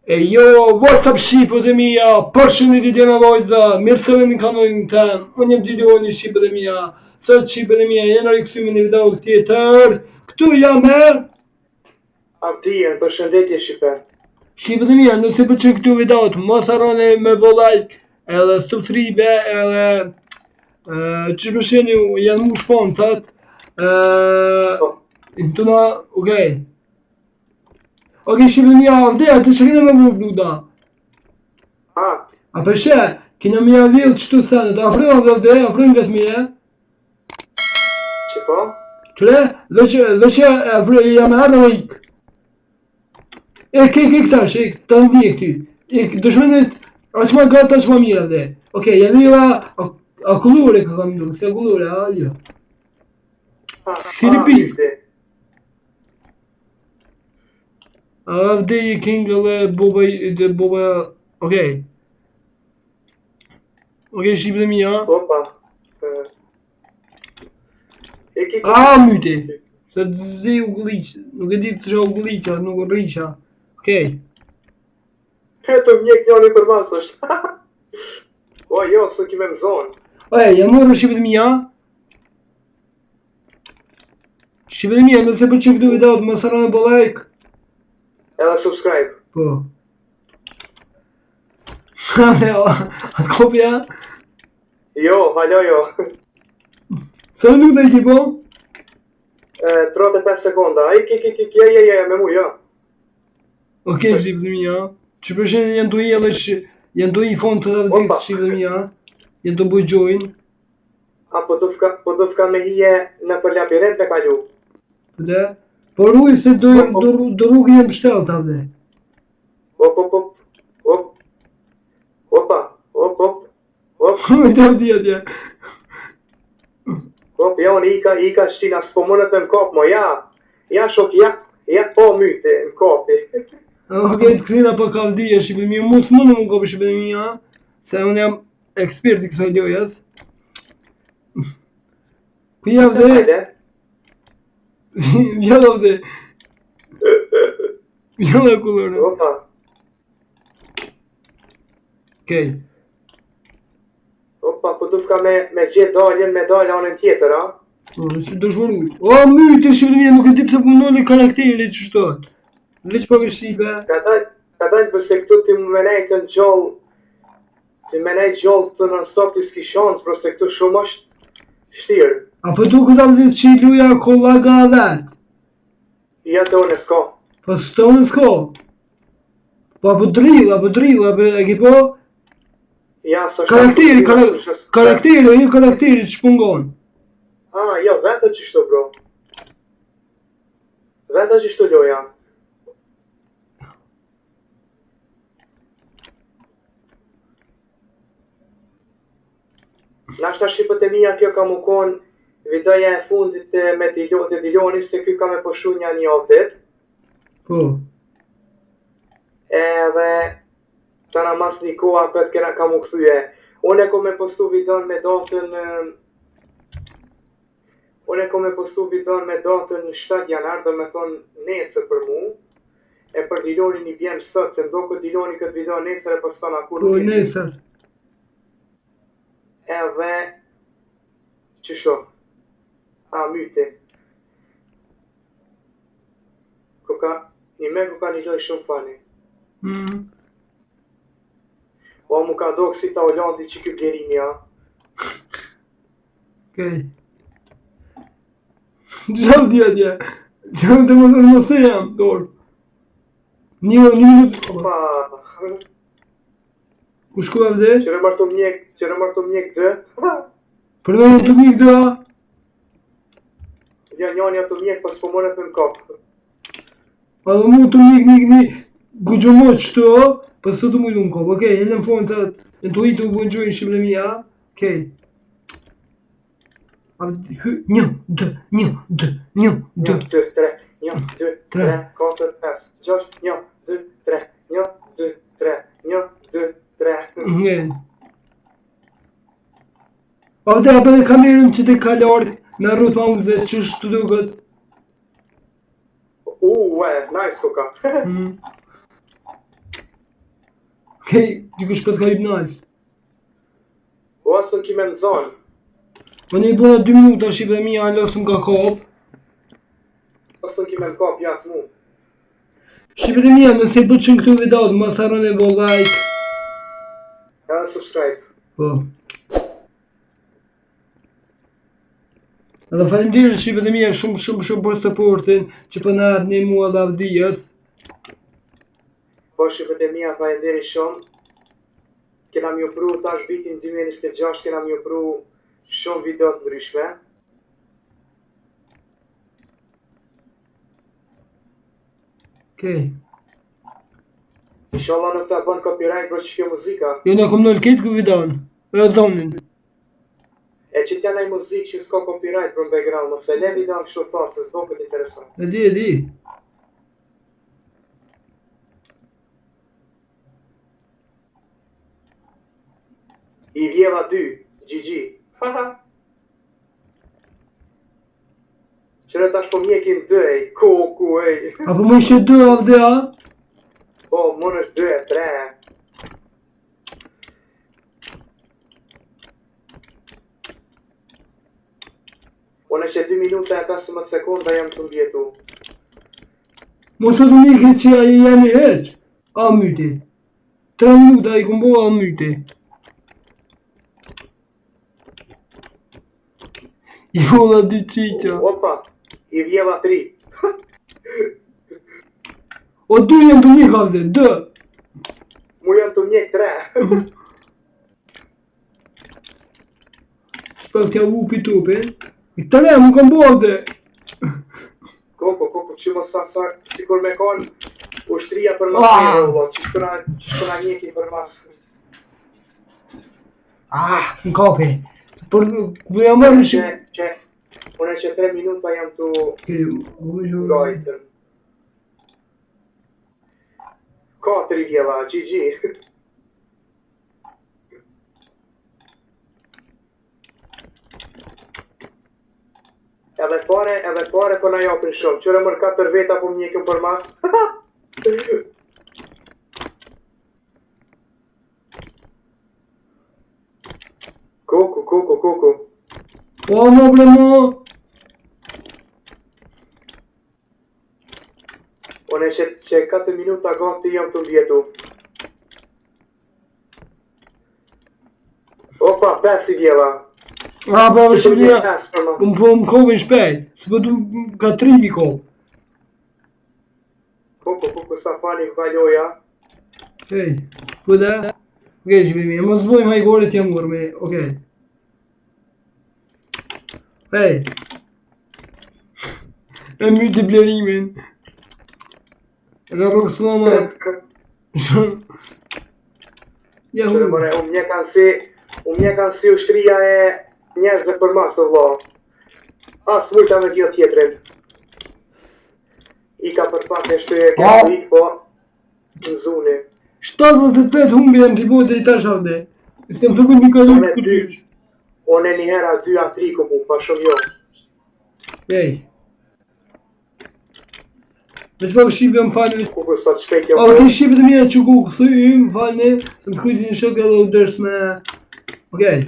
E jo, what's up shqipët e mija, përshëndetje tjena vojza, mirë se veni kanalin tem, unë jem Gjilioni shqipët e mija, sot shqipët e mija, jenë rikësimi një video tjetër, këtu jam e... Abdijen, përshëndetje shqipe. Shqipët e mija, nëse përqë këtu videot, mos harroni me bo like, edhe subscribe, edhe... që shpesheni janë mu shponcat, tuna, okej. Okej, shqipët mija, avdeja, të që kene me më bluda? A përshë, kina mi avil qëtu senet, afrëm avdeja, afrëm vetë mije? Që po? Qëre, dhe që jam e arë ik. E, këta shik, të ndije këty. Dëshmenet, aq ma gata, aq ma mira dhe. Okej, janë mira, a kullure ka kam ndu, se kullure, a jo. Filipin. Avdeji king dhe boba, okej. Okej, shqipë dhe mija. Opa. Myti. Se të zi u gulliqë, nuk e di të që u gulliqa, nuk u rriqa. Okej. Të mjek njëri për mas është. O, jo, së kime më zonë. Oje, jam morë shqipë dhe mija. Shqipë dhe mija, nëse për që këtu videot, më sërën e bo like. Edhe subscribe. Po. A kopja? Jo, halo jo. Sa minuta i ki po? 35 sekonda. Me mu, jo. Okej, shqipë dhe mija. Që përshenë janë të i edhe që janë të i fond të dhe dhëtë shqipë dhe mija. Janë të bujgjojnë. A, po do fka me hije në për labirint me kalu. Dhe? Por ujë se do rrugë jenë pështelë të dhe. Op. Të vdje. Op, ja unë ika shqina, s'po mënët me më kap, mo ja. Ja shok, ja po myte më kapi. Okej, të kësina për kaldia shqipë mija, mu s'më në më kopi shqipë mija, se unë jam ekspert i kësa ljojas. Pija vde... Vjalla vde... Vjalla kullore. Opa. Okej. Opa, po du fka me gjithë daljen me dalja anën tjetër, a? O, që dëshmoru. O, myti shqipë mija, nuk e di pëse punoni karakteri që shtot. Veç për shqipe. Ka dalj përse këtu ti më menajt të në gjallë, ti menajt gjallë të nërësop të s'ki shansë, përse këtu shumë është shtirë. A për tu këta më zitë që i luja kollaga dhe? Ja të unë s'ka. Po s'to në s'ko? Po për drill, e ki po? Ja, së karakteri, një karakteri që shpungon. Ja, vetë që shto, bro. Vetë që shto loja. Nashta shqipët e mija kjo ka mu konë videoja e fundit me Diloni, se kjo ka me pëshu një avdet. Po. Edhe të në mas një koha për të kena ka mu këthyje. Unë e ko me postu videon me datën... Unë e ko me postu videon me datën 7 janar, do me thonë nesër për mu. E për Diloni një bjenë sot, se ndo këtë Diloni këtë video nesër e për sana kur Po, nesër. Edhe... Qështo? Myte. Një me ku ka një loj shumë fani. O, mu ka do kësi ta Hollandi që kjo blerimi, a? Okej. Gjallë dje. Gjallë të më thërë mëse jam, dorë. Një minutë. Opa. Ku shkua vde? Qërë marë të mjek dhe? Për në të mjek dhe, a? Ja, njani ato mjek, pas po mërët me më kapë. A dhe mu të mjek, gugjomot qëto, pas të mujtë më kapë. Okej, e në fond të të ujtë u bëngjojnë shqipë në mija, okej. Një, dë, 1, 2, 3, 1, 2, 3, 4, 5, 6, 1, 2, 3, 1, 2, 3, 1, 2, 3. Okej. A vëtë apë dhe kamerën që të kalartë, me rrët ma dhe që shtë të duket. Nice koka. Okej, dikush këtë ka hipnajt. O atë së kime në zonë. Po ne i bona 2 minuta, shqipe mi, a lësëm ka kap. Atë së kime në kap, jasë mu. Shqipe mi, nëse i bëtë që në këtu videot, ma sarën e bo like. Edhe subscribe. Po. Edhe faleminderit shqipe mi, shumë për supportin, që për në ardhë një mua lavdijës. Po shqipet e mija, faleminderit shumë. Kena mi ofru tash vitin 2026, kena mi ofru shumë video të ndryshme. Okej. Inshallah nuk ta bën copyright për që kjo muzika. Jo në kom në lëket këtë videon, e zonin. E që t'ja nëj muzikë që s'ka copyright për në background, nëse le videon kështu thasë, se s'do këtë interesant. E di. I vjeva 2, GG. Qëre tash po mjekin 2, koku, ej. Apo më ishe 2 avdea? Po, mën është 2, 3. Unë që 2 minuta e 15 sekonda jam të mbjetu. Mos të mjekë që a i janë i heq. A myti. 3 minuta i kumbo a myti. I vola 2 qiqa. Opa, i vjeva 3. O 2 janë të mjekë avde, 2. Mu jam të mjek 3. Shpër t'ja vupi tupi. I të ne, mu kam bo avde. Koko, që më sa, sikur me konë ushtria për më të rrëllo, që shkona njeki për masë. Në kafe. Por, ku jam marrë Unë që 3 minuta jam të gajtën. 4 i vjeva, GG. Edhe pare po na japin shumë. Qëre mërë 4 veta po mjekën për mas. Kuku. O, më blemo. Unë që 4 minuta gati jam të mbjetu. Opa, 5 i vjeva. Po, shqipëria, më kovin shpejt, së përdu ka 3 mi kov. Kuku, sa fani këvalloja. Hej, kuda? Okej, shqipëmi, më zvojmë hajgorit jam urme, okej. Hej. E myti blerimin. E ka rrugë slama. Ja hu. Unë mje kanë si ushtria e njerëzve për masë, vlo. Asë vërta me kjo tjetërin. I ka për pak e shtuje e kjo ikë, po në zuni. 75 humbi e më t'i bojtë i tash avde. Se më thukën një kallit këtysh. Unë e një hera 2 a 3 ku mu, pa shumë jo. Ej. Me që pak shqipe më falë. Kuku sa të shpejt jo. O, të shqipe të mija që ku këthym, falë më kujtë një shok edhe u dërsh me... Okej.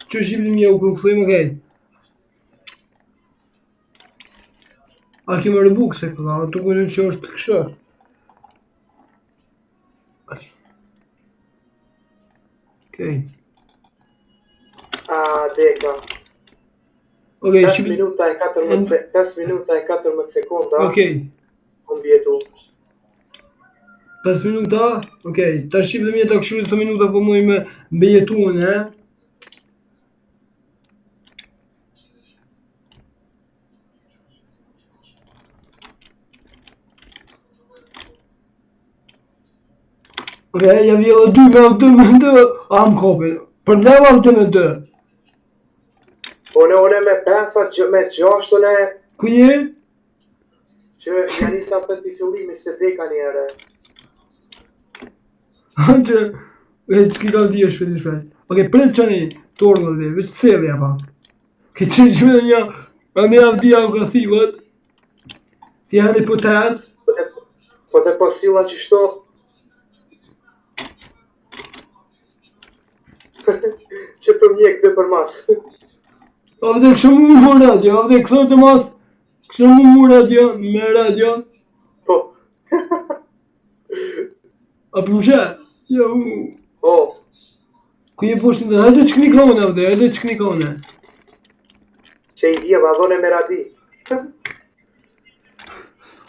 Që shqipe të mija u këthym, okej. A kemë rëbuk se këta, të kujnë që është të këshë. Okej. Deka. Okej, 5 minuta e 14 sekonda. Okej. Kom bjetu. 5 minuta? Okej. Ta shqipë dhe mje të këshurit të minuta po muj me bejetuën, e? Okej, ja vjela 2 me 2. A më kopi. Për leva 2 me 2. Une me 5, me 6, une... Ku je? Që janë i sa të të fillimi se deka njëre. Që... E që ki ka dhja shpet. Okej, pret që një tornë dhe, veç të sevja pa. Ke që me dhe një... A me avdija u ka thilët. Ti janë i potet. Po të posila që shto... Që të mjek dhe për mas. A dhe kështë mu radio, a dhe këto të mas, kështë mu radio, me radio, Po. a përmëshe, jo, Po. ku je poshtë të, hajde që knikone, a dhe, hajde që knikone. Që i djeva, dhone me radi.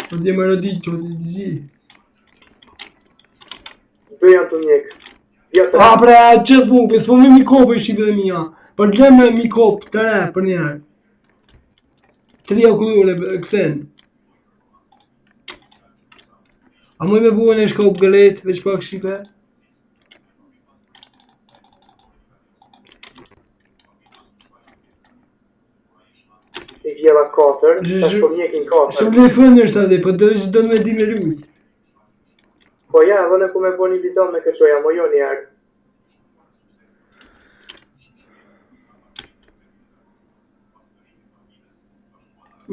A dhe me radio, që të zi. Dhe janë të mjek. A pre, që të për s'po me mikopë i shqipë dhe mija, për të me mikopë të re, për njerë. Të dhja kudure, kësen. A më me buën e shkopë gëlet, veç pak shqipe? I djeva 4, tash po mjekin 4. Shumë le fëndër të dhe, për të është do me di me rujt. Po ja, dhone ku me bo një bidon me këqoja, mo jo njerë.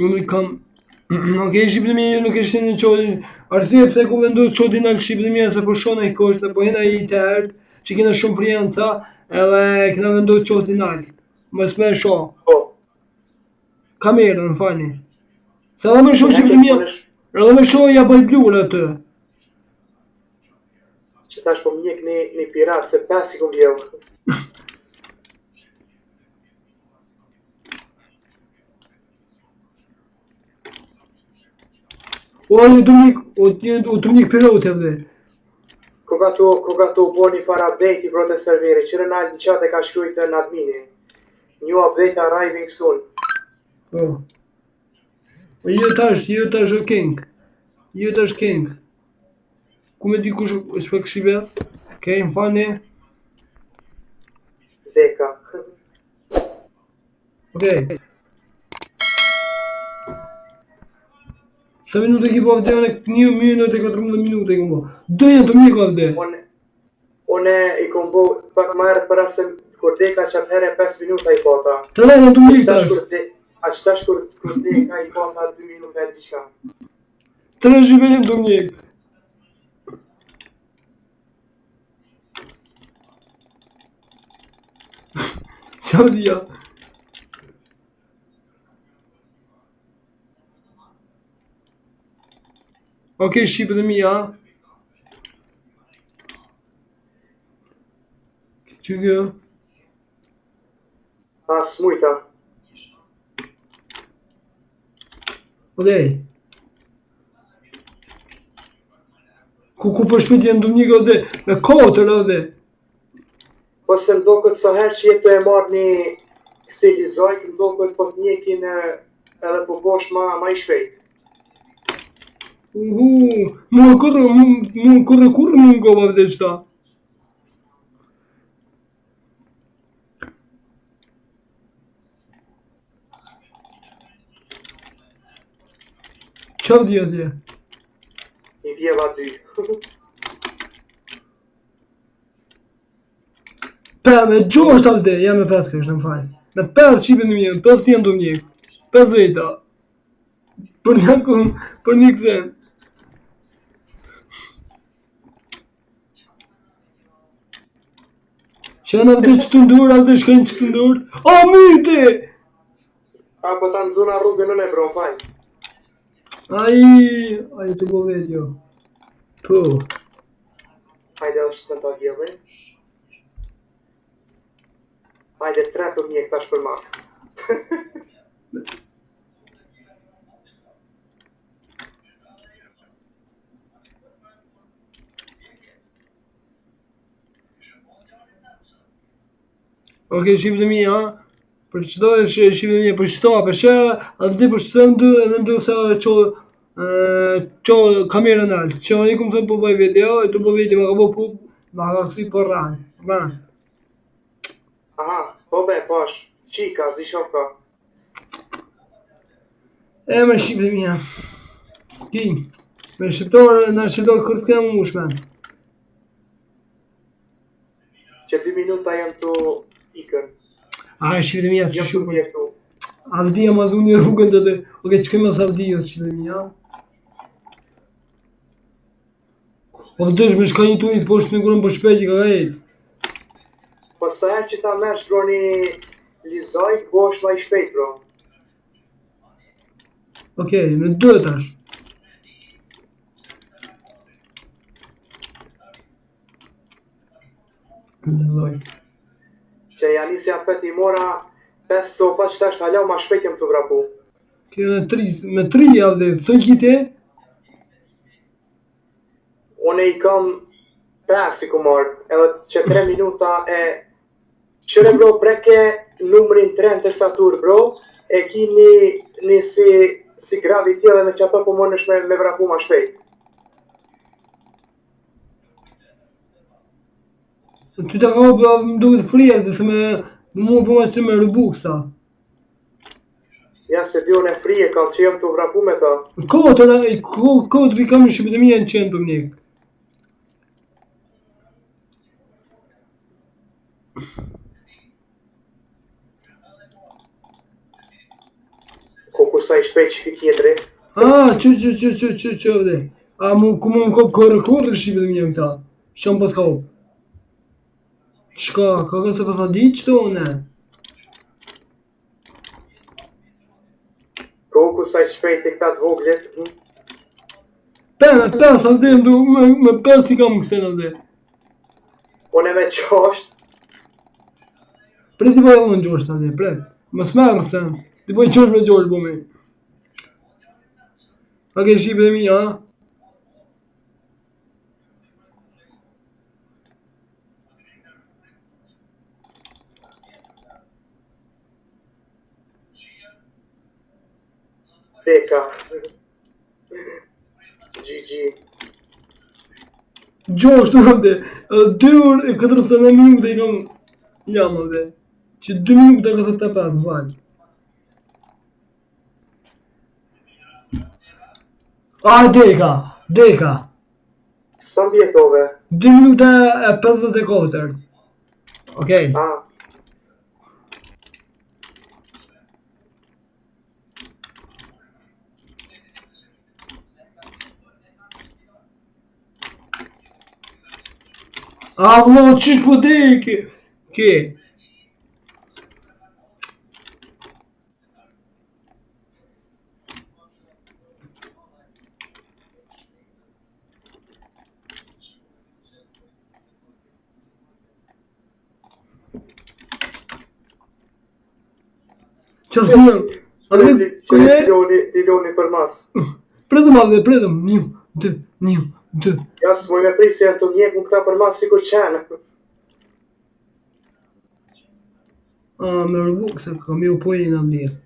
Unë i kam... Ok, Shqipërimia ju nuk ishte në qodin... Arsye pse ku vendos qodin në Shqipërimia se po shona i koshtë, po jena i të herët, që kena shumë prianca, edhe kena vendos qodin altë. Më s'me sho. Po. Kamerën, fani. Se edhe me shumë Shqipërimia... Edhe me sho ja bëj blur atë. Që tash po mjek një pirat, se 5 i kum bjeu. O, një të mjek pilote dhe. Koga to bo një far update i brote serveri, që Ronald në qatë e ka shkrujtë në admini. New update arriving soon. Po. O, ju tash o king. Ju tash king. Ku me di kush është për këshive? Okej, më fani. Zeka. Okej. Sa minute ki po avde, një minute e 14 minute i kom po. Do janë të mjek avde. Une i kom bo, pak ma erë për asë kur deka që atëhere 5 minuta i pota. Të da janë të mjek tash. A që tash kur deka i pota 2 minuta e diqka. Të da zhive janë të mjek. Qa dhja? Okej, Shqipë dhe mija. Që kjo? A, smujta. Okej. Ku për shpët janë të mjek dhe? Me 4 dhe. Po se mdo këtë sa herë që jetë e marrë një stilizojt, mdo këtë po të njekin edhe po bosh ma i shpejt. Mua kërë kur më ngova dhe qëta. Qa dhja dhja? I djeva 2. Me 6 alde, jam me 5 kështë në falë. Me 5 qipin në mjekë, 5 jenë të mjekë. 5 veta. Për një kësen. Që janë alde që të ndurë, alde shkojnë që të ndurë. O, myte! A, po ta në zona rrugën në e bro, faj. Ai të bo vetë jo. Po. Hajde është se në ta djeve. Hajde 3 të mjek tash për mas. Okej, Shqipë dhe mija, për qëto e Shqipë dhe mija, për qëto, për që, atë di për qëto edhe ndu sa qo kamerën altë, që një këmë thëmë po bëj video, e të po video, ma ka bo pub, ma ka kësi për ranë. Aha, po be, pash, qika, zi shoka. E me Shqipë dhe mija, ti, me Shqiptorë, në Shqiptorë kërë të kemë mushme. Që 2 minuta janë të ikën. A, Shqipë dhe mija, që Jam të shumë. mjek tu. Avdia ma dhu një rrugën të dhe, oke, që këmë asë avdia, Shqipë dhe mija. O dësh me shka një tuit, po shtë në kërën për shpejt i ka gajt. Po sa herë që ta mersh bro një lizaj, bosh ma I shpejt bro. Okej, me 2 tash. Lizoj. Që ja nisi apet I mora 5 sopa që tash t'alau ma shpejt jem të vrapu. Me 3 javë dhe, të kite? Une I kam 5 si ku marrë, edhe që 3 minuta e... Qëre bro, breke numrin 3 të shtatur bro, e ki një si gravi tjede me që ato po mënesh me vrapu ma shpejt. Ty të ka më duhet frija, dhe se mu po ma që me rëbuksa. Ja se dio në frije, kam që jem të vrapu me ta. Kohë të vikam në shqipëtëmija në qenë për mjek. Ku sa I shpejt që tjetëri. Që dhe. A mu ku më më kërë shqipëtëmija në këta. Shëm pas ka hopë. Shka, ka se pas a ditë qëto, ne? Ku sa I shpejt e këta të voglet. Pena, sa dhe ndu, me 5 I kam këtena dhe. Une me qasht. Pre ti po e unë gjosh të dhe, pre. Më smerë se, ti po I qosh me gjosh po me. A ke shqipëtëmija, a? Deka. GG. Gjosh të dhe, 2 orë e 49 minutë I kam jamë dhe. Që 2 minutë e 45, valë. Deka. Sa mbjetove? 2 minuta e 54. Okej. Vlo, qish po deke? Ke? Qërë të Diloni për mas. Predëm, 1, 2, 1, 2. Ja së moj me prej se janë të njekun këta për mas si ku qenë. Me rëbuk se kam ju po e në mdirë.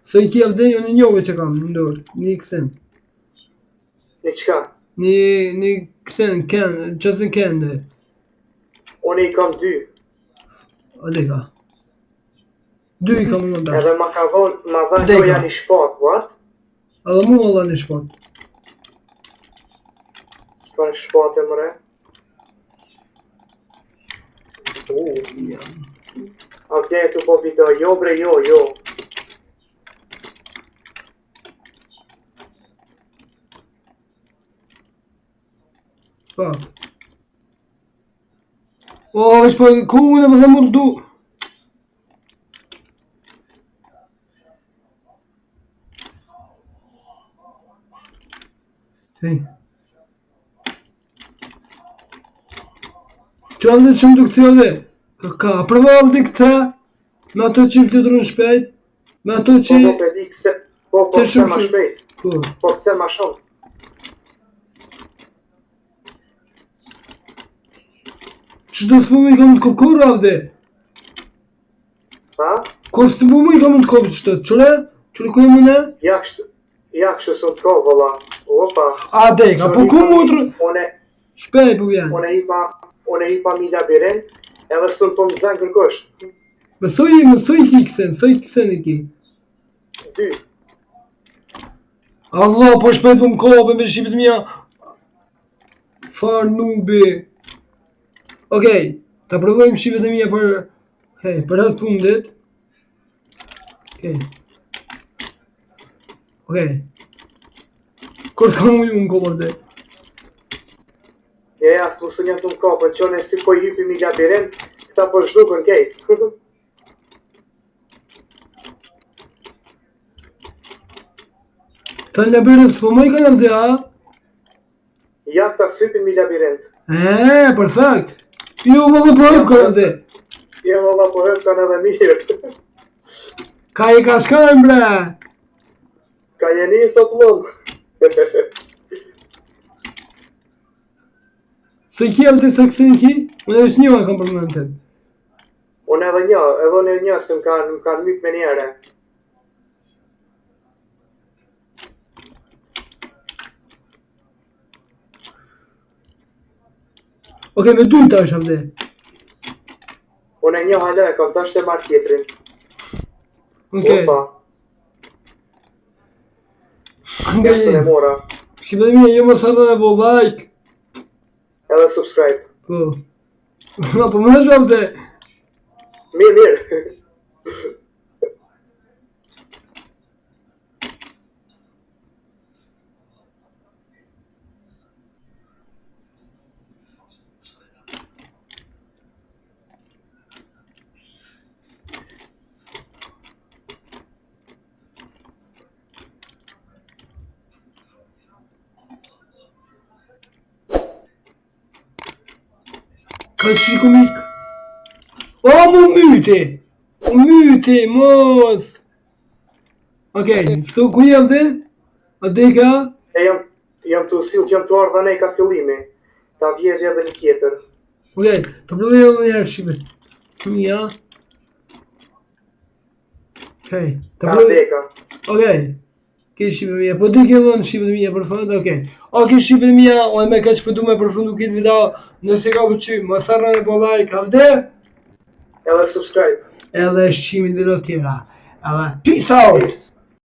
Se I kjef dhe një njove që kam, në dorë, një kësen. Një qka? Një kësen, qësën kende. Une I kam 2. Adeka. 2 I kam në dash. Edhe ma ka vonë, ma dha qoja një shpat, what? Edhe mu më dha një shpat. Shpa një shpat e mëre? Ok, tu po video, jo bre, jo. Pak. Veç po, ku unë e më dhe më du? Që anë dhe shumë të këtë dhe? Ka, përvav dhe këta, me ato që të drënë shpejt, me ato që... Po, këse ma shpejt. Po, këse ma shumë. Që do së më I kam të kokor avde? Ha? Ko së më I kam të kokor qëtë, qëre? Qëre ku e më ne? Ja kështë së të kokor, vëlla. Opa. Deka, po ku më të... Shpej po vjen. Une I pa mi labirint, edhe së në po më zënë kërkosh. Mësoj kësen e ki. 2. Allah, po shpejt po më kope me shqipit mija. Far nubi. Okej, ta provojmë shqipet e mija për atë fundit. Okej. Kërë s'ka mu ju më kope dhe? Ja, s'mu një të më kopën, qone si po i hypim i labirint, këta po zhdukën kejt. Ta labirint s'po më i kanë dhe, a? Ja, këta s'hypim i labirint. Perfekt. Jo, më dhe përhëp kanë dhe. Ja, valla, po hëp kanë edhe mirë. Ka i ka shkajnë, bre. Ka jeni sot lëmë. Se kjem të se kësin ki, unë edhe një kam përmendet. Unë edhe një, se më kanë mytë me njere. Oke, me dy tash avde. Unë e një halë, kam tash të marrë tjetrin. Oke. Opa, jasën e mora. Shqipe dhe mija, jo më sarë dhe bo like. Edhe subscribe. Po. Po më në avde. Mirë. Ka që komik. O, më myte, mos. Okej, so ku jam dhe? A dhe ka? E jam të usil, jam të ardha nej ka fillimi. Ta vjerë edhe një tjetër. Okej, të përdo dhe një shqipe. Ja. Okej, të Ka përdo... deka. Okej. Ke shqipe mija, po di ke dhënë shqipe mija për fund, okej. Oke shqipe mija, o e me ka që përdu me përfundu këtë video, nëse ka përqy, më sarë në po like, avde? Edhe subscribe. Edhe shqimin dhe do tjera. Edhe, peace out! Peace.